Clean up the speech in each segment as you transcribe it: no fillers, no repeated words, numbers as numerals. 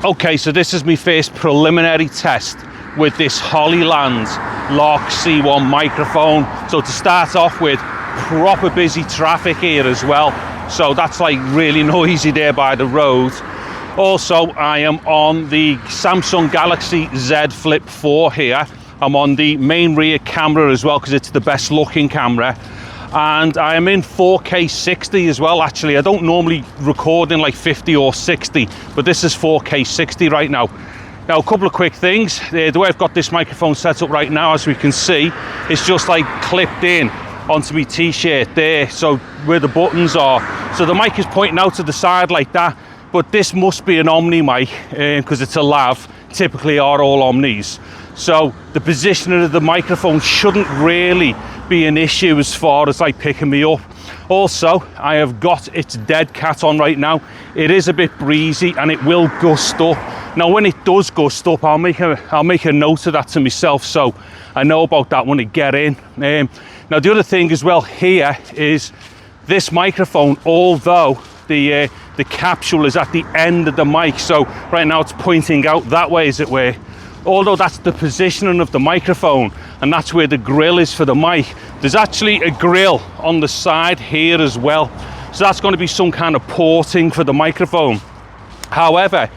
Okay, so this is my first preliminary test with this Hollyland Lark C1 microphone. So to start off with, proper busy traffic here as well. So that's like really noisy there by the road. Also, I am on the Samsung Galaxy Z Flip 4 here. I'm on the main rear camera as well because it's the best looking camera. And I am in 4K 60 as well. Actually, I don't normally record in like 50 or 60, but this is 4K 60 right now. Now, a couple of quick things. The way I've got this microphone set up right now, as we can see, it's just like clipped in onto my t-shirt there, so where the buttons are. So the mic is pointing out to the side like that, but this must be an Omni mic because it's a lav. Typically are all Omnis. So the positioning of the microphone shouldn't really be an issue as far as like picking me up. Also, I have got its dead cat on right now. It is a bit breezy and it will gust up. Now when it does gust up, I'll make a note of that to myself so I know about that when I get in. Now the other thing as well here is this microphone, although the capsule is at the end of the mic, so right now it's pointing out that way as it were. Although that's the positioning of the microphone and that's where the grill is for the mic, there's actually a grill on the side here as well. So that's going to be some kind of porting for the microphone. However,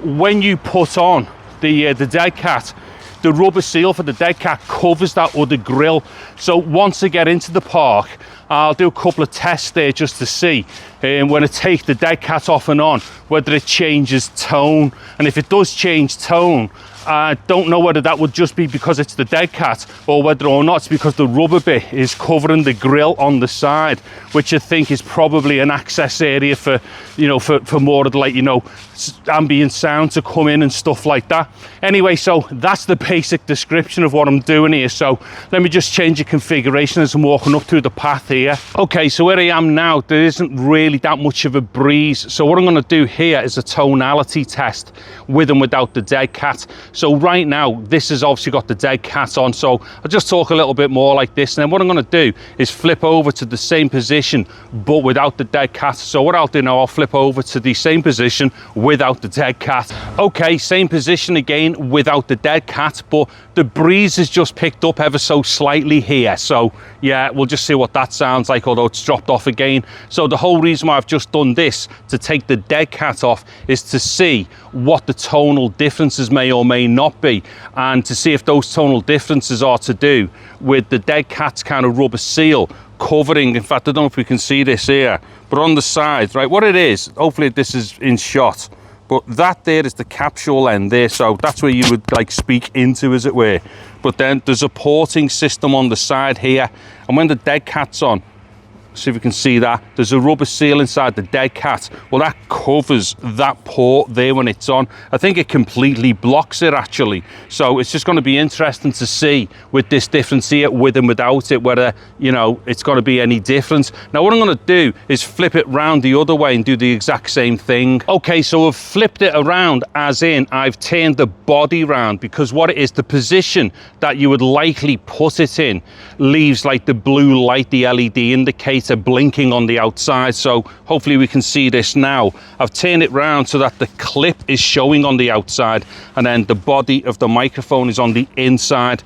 when you put on the dead cat, the rubber seal for the dead cat covers that other grill. So once I get into the park, I'll do a couple of tests there just to see when I take the dead cat off and on, whether it changes tone. And if it does change tone, I don't know whether that would just be because it's the dead cat or whether or not it's because the rubber bit is covering the grill on the side, which I think is probably an access area for, you know, for more of the, like, you know, ambient sound to come in and stuff like that. Anyway, so that's the basic description of what I'm doing here. So let me just change the configuration as I'm walking up through the path here. Okay, so where I am now, there isn't really that much of a breeze. So what I'm going to do here is a tonality test with and without the dead cat. So right now, this has obviously got the dead cat on. So I'll just talk a little bit more like this. And then what I'm going to do is flip over to the same position, but without the dead cat. So what I'll do now, I'll flip over to the same position without the dead cat. Okay, same position again without the dead cat, but the breeze has just picked up ever so slightly here. So yeah, we'll just see what that sounds like, although it's dropped off again. So the whole reason why I've just done this to take the dead cat off is to see what the tonal differences may or may not be, and to see if those tonal differences are to do with the dead cat's kind of rubber seal covering. In fact, I don't know if we can see this here, but on the sides, right, what it is, hopefully this is in shot, but that there is the capsule end there, so that's where you would like speak into, as it were. But then there's a porting system on the side here, and when the dead cat's on, see if you can see that, there's a rubber seal inside the dead cat. Well, that covers that port there when it's on. I think it completely blocks it actually. So it's just going to be interesting to see with this difference here, with and without it, whether, you know, it's going to be any difference. Now what I'm going to do is flip it round the other way and do the exact same thing. Okay, so I've flipped it around, as in I've turned the body round, because what it is, the position that you would likely put it in leaves like the blue light, the LED indicator blinking on the outside. So hopefully we can see this now. I've turned it round so that the clip is showing on the outside and then the body of the microphone is on the inside.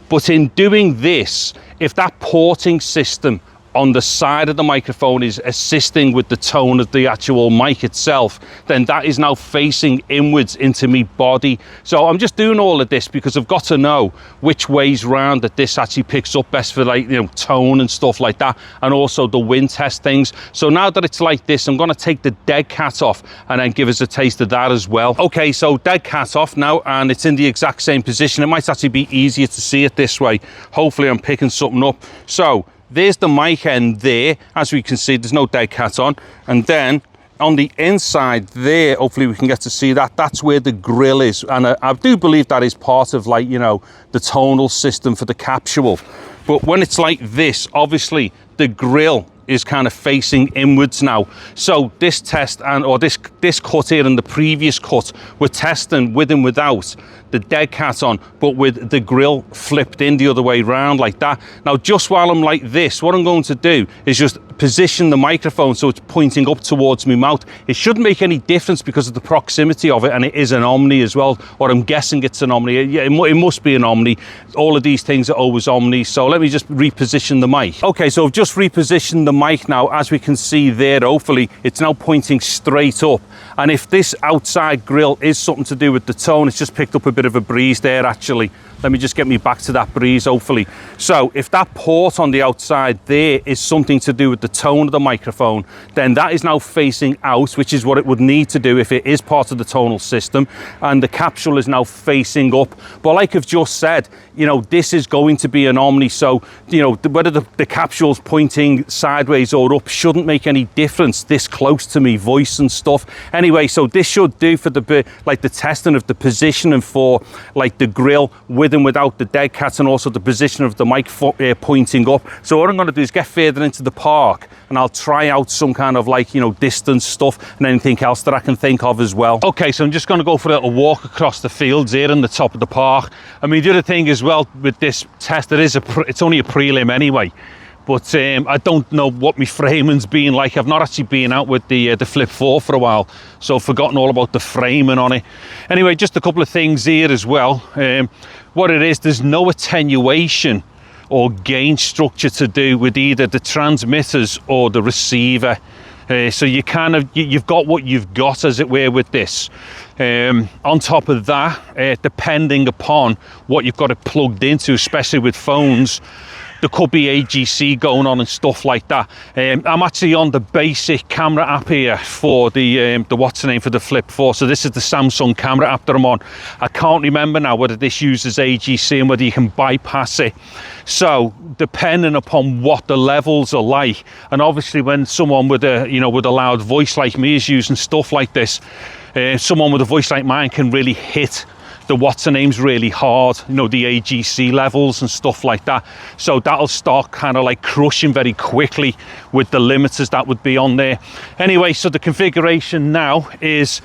But in doing this, if that porting system on the side of the microphone is assisting with the tone of the actual mic itself, then that is now facing inwards into me body. So I'm just doing all of this because I've got to know which ways round that this actually picks up best for, like, you know, tone and stuff like that, and also the wind test things. So now that it's like this, I'm going to take the dead cat off and then give us a taste of that as well. Okay, so dead cat off now, and it's in the exact same position. It might actually be easier to see it this way. Hopefully I'm picking something up. So there's the mic end there. As we can see, there's no dead cat on. And then on the inside there, hopefully we can get to see that, that's where the grill is. And I do believe that is part of, like, you know, the tonal system for the capsule. But when it's like this, obviously the grill is kind of facing inwards now. So this test or this cut here and the previous cut, we're testing with and without the dead cat on, but with the grill flipped in the other way round like that. Now, just while I'm like this, what I'm going to do is just position the microphone so it's pointing up towards my mouth. It shouldn't make any difference because of the proximity of it, and it is an Omni as well, or I'm guessing it's an Omni. Yeah, it must be an Omni. All of these things are always Omni. So let me just reposition the mic. Okay, so I've just repositioned the mic now. As we can see there, hopefully it's now pointing straight up. And if this outside grill is something to do with the tone, it's just picked up a bit of a breeze there actually. Let me just get me back to that breeze, hopefully. So if that port on the outside there is something to do with the tone of the microphone, then that is now facing out, which is what it would need to do if it is part of the tonal system. And the capsule is now facing up. But like I've just said, you know, this is going to be an Omni. So, you know, whether the capsule's pointing sideways or up shouldn't make any difference this close to me voice and stuff. Anyway, so this should do for the testing of the positioning for like the grill with and without the dead cat, and also the position of the mic pointing up. So what I'm going to do is get further into the park and I'll try out some kind of like, you know, distance stuff and anything else that I can think of as well. Okay, so I'm just going to go for a little walk across the fields here in the top of the park. I mean, the other thing as well with this test, it's only a prelim anyway. But I don't know what my framing's been like. I've not actually been out with the Flip 4 for a while, so I've forgotten all about the framing on it. Anyway, just a couple of things here as well. What it is, there's no attenuation or gain structure to do with either the transmitters or the receiver. So you you've got what you've got, as it were, with this. On top of that, depending upon what you've got it plugged into, especially with phones, there could be AGC going on and stuff like that. I'm actually on the basic camera app here for the what's the name for the Flip 4. So this is the Samsung camera app that I'm on. I can't remember now whether this uses AGC and whether you can bypass it. So depending upon what the levels are like, and obviously when someone with a with a loud voice like me is using stuff like this, someone with a voice like mine can really hit the what's the names really hard, you know, the AGC levels and stuff like that. So that'll start kind of like crushing very quickly with the limiters that would be on there. Anyway, so the configuration now is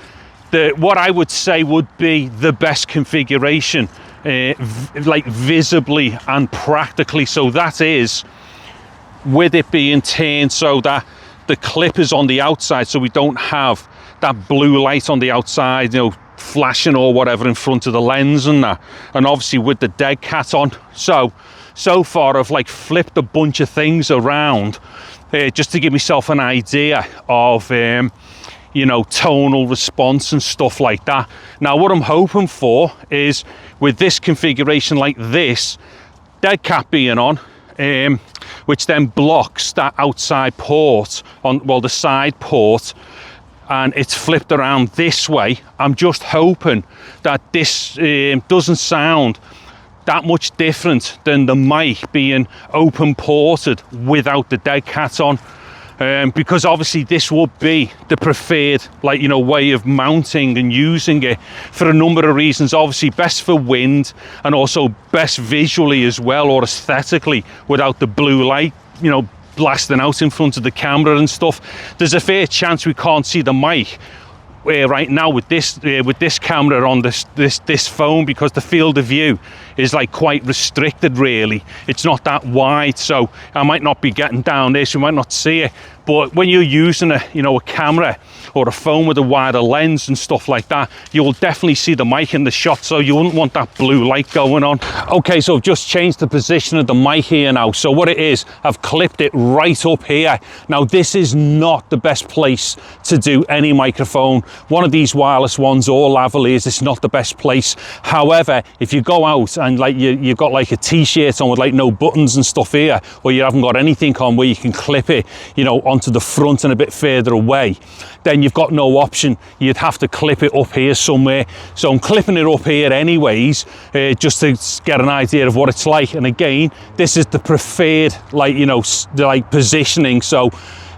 what I would say would be the best configuration, like visibly and practically. So that is with it being turned so that the clip is on the outside, so we don't have that blue light on the outside, you know, flashing or whatever in front of the lens and that. And obviously with the dead cat on, so far I've like flipped a bunch of things around just to give myself an idea of you know, tonal response and stuff like that. Now what I'm hoping for is with this configuration like this, dead cat being on, which then blocks that outside port on, well, the side port, and it's flipped around this way. I'm just hoping that this doesn't sound that much different than the mic being open ported without the dead cat on, because obviously this would be the preferred, like, you know, way of mounting and using it for a number of reasons. Obviously best for wind, and also best visually as well, or aesthetically, without the blue light, you know, blasting out in front of the camera and stuff. There's a fair chance we can't see the mic right now with this camera on this phone, because the field of view is like quite restricted really. It's not that wide, so I might not be getting down there, so you might not see it. But when you're using a camera or a phone with a wider lens and stuff like that, you'll definitely see the mic in the shot, so you wouldn't want that blue light going on. Okay, so I've just changed the position of the mic here now. So what it is, I've clipped it right up here. Now this is not the best place to do any microphone. One of these wireless ones or lavaliers, it's not the best place. However, if you go out and like you've got like a t-shirt on with like no buttons and stuff here, or you haven't got anything on where you can clip it, you know, onto the front and a bit further away, then you've got no option. You'd have to clip it up here somewhere. So I'm clipping it up here anyways, just to get an idea of what it's like. And again, this is the preferred, like, you know, like positioning. So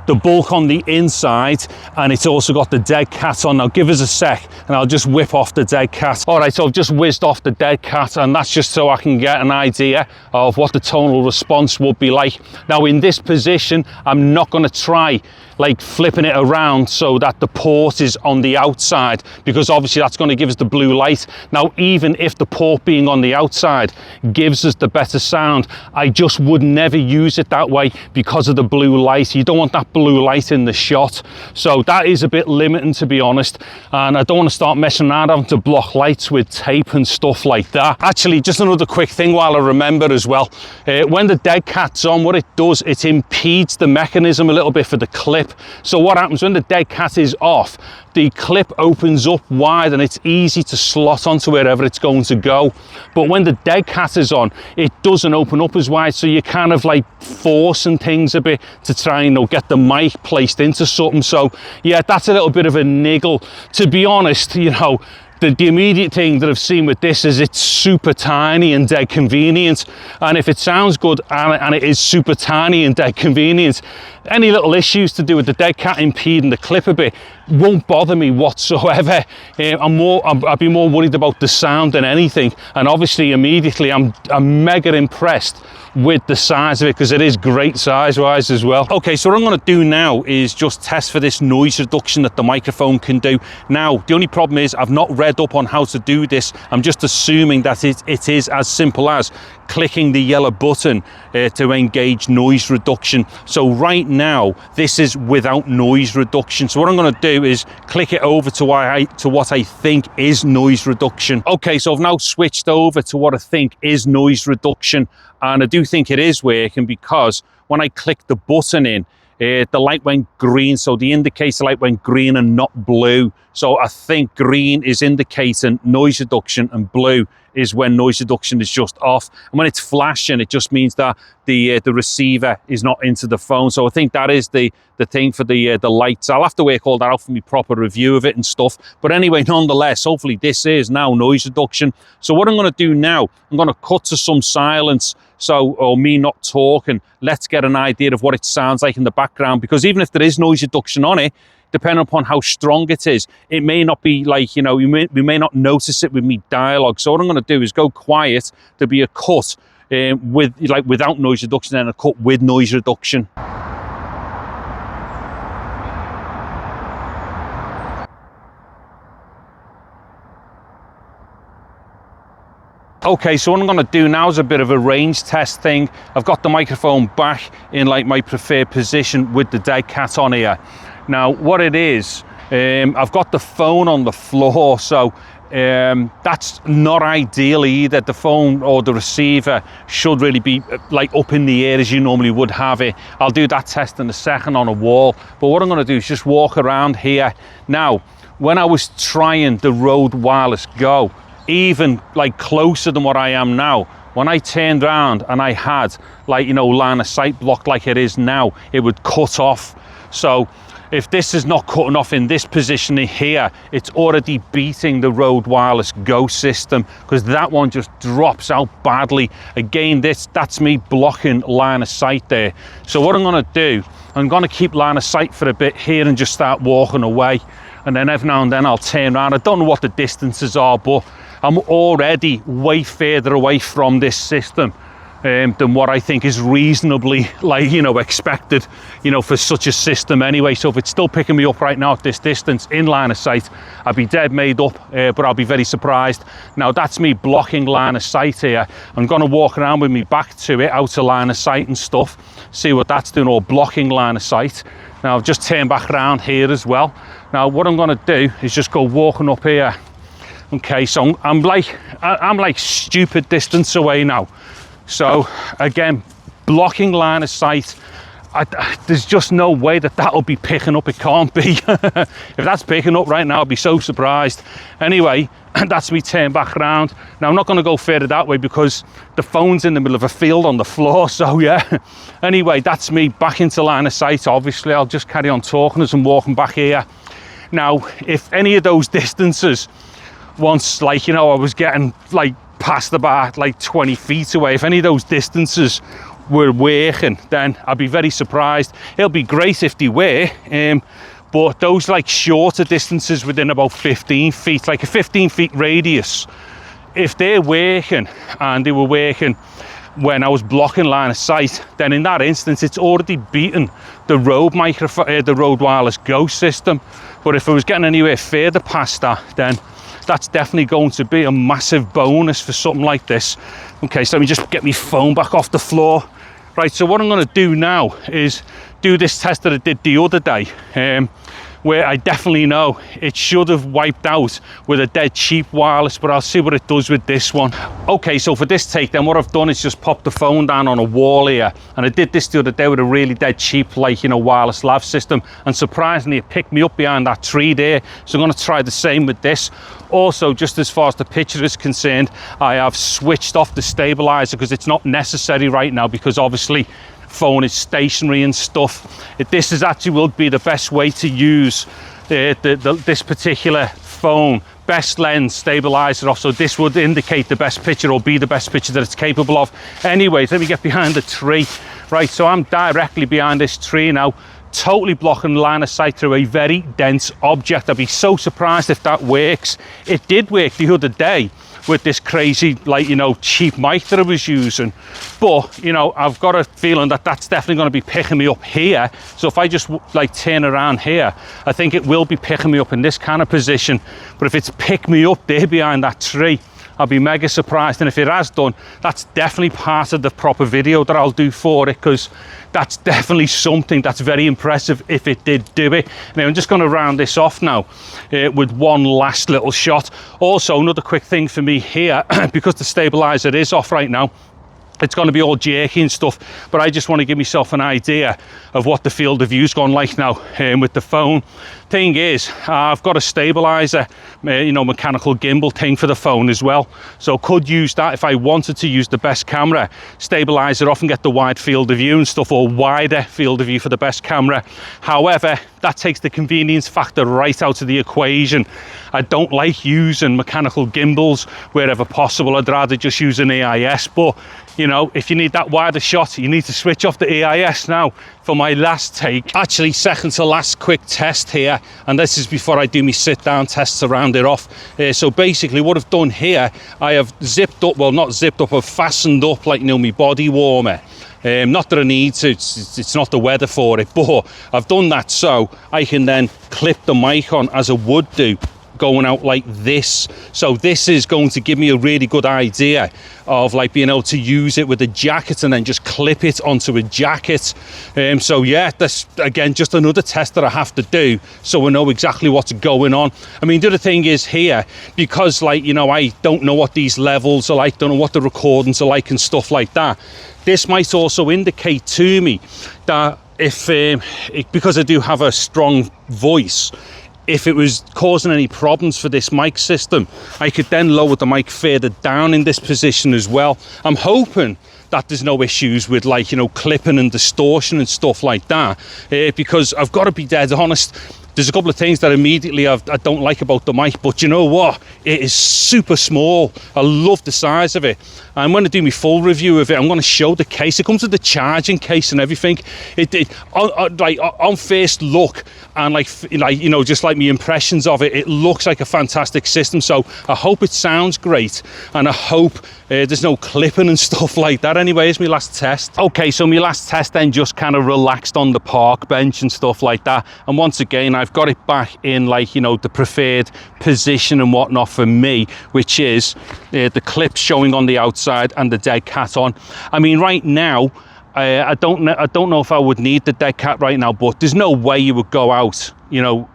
the bulk on the inside, and it's also got the dead cat on. Now give us a sec and I'll just whip off the dead cat. All right, so I've just whizzed off the dead cat, and that's just so I can get an idea of what the tonal response would be like. Now in this position, I'm not going to try like flipping it around so that the port is on the outside, because obviously that's going to give us the blue light. Now, even if the port being on the outside gives us the better sound, I just would never use it that way because of the blue light. You don't want that blue light in the shot. So that is a bit limiting, to be honest. And I don't want to start messing around having to block lights with tape and stuff like that. Actually, just another quick thing while I remember as well. When the dead cat's on, what it does, it impedes the mechanism a little bit for the clip. So what happens when the dead cat is off, the clip opens up wide and it's easy to slot onto wherever it's going to go. But when the dead cat is on, it doesn't open up as wide, so you're kind of like forcing things a bit to try and, you know, get the mic placed into something. So yeah, that's a little bit of a niggle. To be honest, you know, the immediate thing that I've seen with this is it's super tiny and dead convenient. And if it sounds good and it is super tiny and dead convenient, any little issues to do with the dead cat impeding the clip a bit won't bother me whatsoever. I'd be more worried about the sound than anything. And obviously immediately I'm mega impressed with the size of it, because it is great size wise as well. Okay, so what I'm going to do now is just test for this noise reduction that the microphone can do. Now, the only problem is I've not read up on how to do this. I'm just assuming that it is as simple as clicking the yellow button to engage noise reduction. So right now this is without noise reduction. So what I'm going to do is click it over to what I think is noise reduction. Okay, so I've now switched over to what I think is noise reduction, and I do think it is working, because when I click the button in, the light went green, so the indicator light went green and not blue. So I think green is indicating noise reduction and blue is when noise reduction is just off. And when it's flashing, it just means that the receiver is not into the phone. So I think that is the thing for the lights. I'll have to work all that out for me proper review of it and stuff. But anyway, nonetheless, hopefully this is now noise reduction. So what I'm going to do now, I'm going to cut to some silence, or me not talking. Let's get an idea of what it sounds like in the background, because even if there is noise reduction on it, depending upon how strong it is, it may not be like, you know, we may not notice it with me dialogue. So what I'm going to do is go quiet. There'll be a cut without noise reduction, and a cut with noise reduction. Okay, so what I'm going to do now is a bit of a range test thing. I've got the microphone back in like my preferred position with the dead cat on here. Now what it is, I've got the phone on the floor, so that's not ideal either. The phone or the receiver should really be like up in the air as you normally would have it. I'll do that test in a second on a wall, but what I'm going to do is just walk around here. Now, when I was trying the Rode Wireless Go, even like closer than what I am now, when I turned around and I had, like, you know, line of sight blocked like it is now, it would cut off. So if this is not cutting off in this position here, it's already beating the Rode Wireless Go system, because that one just drops out badly. Again, that's me blocking line of sight there. So what I'm going to do, I'm going to keep line of sight for a bit here and just start walking away. And then every now and then I'll turn around. I don't know what the distances are, but I'm already way further away from this system than what I think is reasonably, like, you know, expected, you know, for such a system anyway. So if it's still picking me up right now at this distance in line of sight, I'd be dead made up, but I'll be very surprised. Now that's me blocking line of sight here. I'm going to walk around with me back to it, out of line of sight and stuff, see what that's doing, or blocking line of sight. Now I've just turned back around here as well. Now what I'm going to do is just go walking up here. Okay, so I'm like stupid distance away now. So again, blocking line of sight. There's just no way that'll be picking up. It can't be. If that's picking up right now, I'll be so surprised. Anyway, that's me turn back around. Now I'm not going to go further that way because the phone's in the middle of a field on the floor. So yeah. Anyway, that's me back into line of sight. Obviously, I'll just carry on talking as I'm walking back here. Now, if any of those distances, once, like, you know, I was getting like past about like 20 feet away, if any of those distances were working, then I'd be very surprised. It'll be great if they were, but those like shorter distances within about 15 feet, like a 15 feet radius, if they're working and they were working when I was blocking line of sight, then in that instance it's already beaten the Rode microphone, the Rode Wireless Go system. But if I was getting anywhere further past that, then that's definitely going to be a massive bonus for something like this. Okay, so let me just get my phone back off the floor. Right, so what I'm going to do now is do this test that I did the other day, where I definitely know it should have wiped out with a dead cheap wireless, but I'll see what it does with this one. Okay, so for this take then, what I've done is just pop the phone down on a wall here, and I did this the other day with a really dead cheap, like, you know, wireless lav system, and surprisingly it picked me up behind that tree there. So I'm going to try the same with this. Also, just as far as the picture is concerned, I have switched off the stabilizer because it's not necessary right now, because obviously phone is stationary and stuff. This is actually will be the best way to use this particular phone. Best lens, stabilizer off, so this would indicate the best picture, or be the best picture that it's capable of. Anyways, let me get behind the tree. Right, so I'm directly behind this tree now, totally blocking line of sight through a very dense object. I'd be so surprised if that works. It did work the other day with this crazy, like, you know, cheap mic that I was using, but, you know, I've got a feeling that that's definitely going to be picking me up here. So if I just like turn around here, I think it will be picking me up in this kind of position. But if it's picked me up there behind that tree, I'll be mega surprised. And if it has done, that's definitely part of the proper video that I'll do for it, because that's definitely something that's very impressive if it did do it. Now I'm just going to round this off now with one last little shot. Also, another quick thing for me here, because the stabilizer is off right now, it's going to be all jerky and stuff, but I just want to give myself an idea of what the field of view's gone like now with the phone. Thing is, I've got a stabilizer, you know, mechanical gimbal thing for the phone as well, so could use that if I wanted to use the best camera, stabilizer off and get the wide field of view and stuff, or wider field of view for the best camera. However, that takes the convenience factor right out of the equation. I don't like using mechanical gimbals wherever possible. I'd rather just use an AIS, but you know, if you need that wider shot, you need to switch off the AIS. Now for my last take, actually second to last quick test here, and this is before I do my sit down test to round it off. So basically what I've done here, I have zipped up, well not zipped up, I've fastened up, like, you know, my body warmer. Not that I need to, it's not the weather for it, but I've done that so I can then clip the mic on as I would do going out like this. So this is going to give me a really good idea of like being able to use it with a jacket and then just clip it onto a jacket. So yeah, that's again just another test that I have to do so I know exactly what's going on. I mean, the other thing is here, because like, you know, I don't know what these levels are like, don't know what the recordings are like and stuff like that, this might also indicate to me that if because I do have a strong voice, if it was causing any problems for this mic system, I could then lower the mic further down in this position as well. I'm hoping that there's no issues with, like, you know, clipping and distortion and stuff like that, because I've got to be dead honest, there's a couple of things that immediately I don't like about the mic, but you know what? It is super small. I love the size of it. I'm going to do my full review of it. I'm going to show the case. It comes with the charging case and everything. Like on first look, and like you know, just like my impressions of it, it looks like a fantastic system. So I hope it sounds great, and I hope there's no clipping and stuff like that. Anyway, it's my last test. Okay, so my last test then just kind of relaxed on the park bench and stuff like that. And once again, I've got it back in, like, you know, the preferred position and whatnot for me, which is the clips showing on the outside and the dead cat on. I mean, right now, I don't know if I would need the dead cat right now, but there's no way you would go out, you know,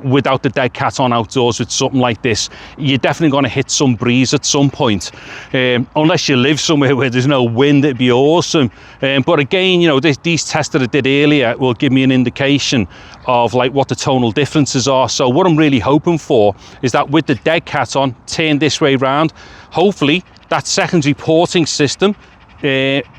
without the dead cat on outdoors with something like this. You're definitely going to hit some breeze at some point, unless you live somewhere where there's no wind. It'd be awesome, but again, you know, these tests that I did earlier will give me an indication of like what the tonal differences are. So what I'm really hoping for is that with the dead cat on, turn this way round, hopefully that secondary porting system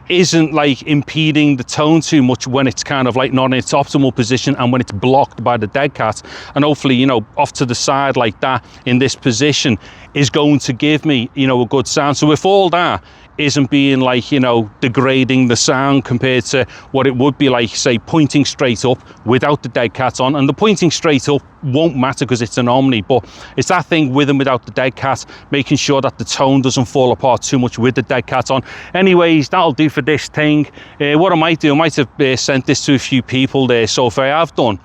isn't like impeding the tone too much when it's kind of like not in its optimal position and when it's blocked by the dead cat. And hopefully, you know, off to the side like that in this position is going to give me, you know, a good sound. So if all that isn't being like, you know, degrading the sound compared to what it would be like, say, pointing straight up without the dead cat on. And the pointing straight up won't matter because it's an Omni, but it's that thing with and without the dead cat, making sure that the tone doesn't fall apart too much with the dead cat on. Anyways, that'll do for this thing. What I might do, I might have sent this to a few people there, so if I have done,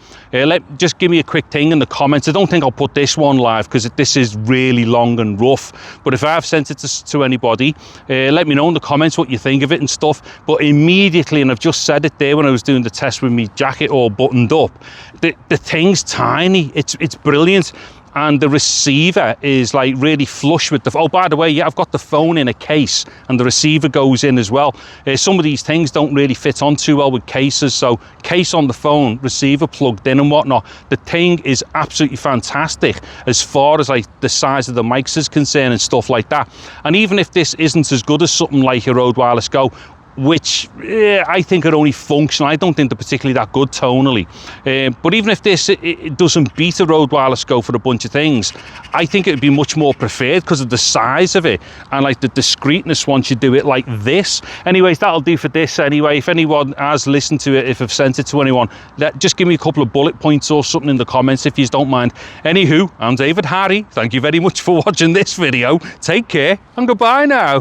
just give me a quick thing in the comments. I don't think I'll put this one live because this is really long and rough, but if I have sent it to anybody, let me know in the comments what you think of it and stuff. But immediately, and I've just said it there when I was doing the test with me jacket all buttoned up, the thing's tiny. It's brilliant, and the receiver is like really flush with the, oh, by the way, yeah, I've got the phone in a case and the receiver goes in as well. Some of these things don't really fit on too well with cases, so case on the phone, receiver plugged in and whatnot. The thing is absolutely fantastic as far as like the size of the mics is concerned and stuff like that. And even if this isn't as good as something like a Rode Wireless Go, which I think are only functional, I don't think they're particularly that good tonally, but even if this it doesn't beat a Rode Wireless Go for a bunch of things, I think it would be much more preferred because of the size of it and like the discreetness once you do it like this. Anyways, that'll do for this anyway. If anyone has listened to it, if I've sent it to anyone, just give me a couple of bullet points or something in the comments if you don't mind. Anywho, I'm David Harry, thank you very much for watching this video. Take care and goodbye now.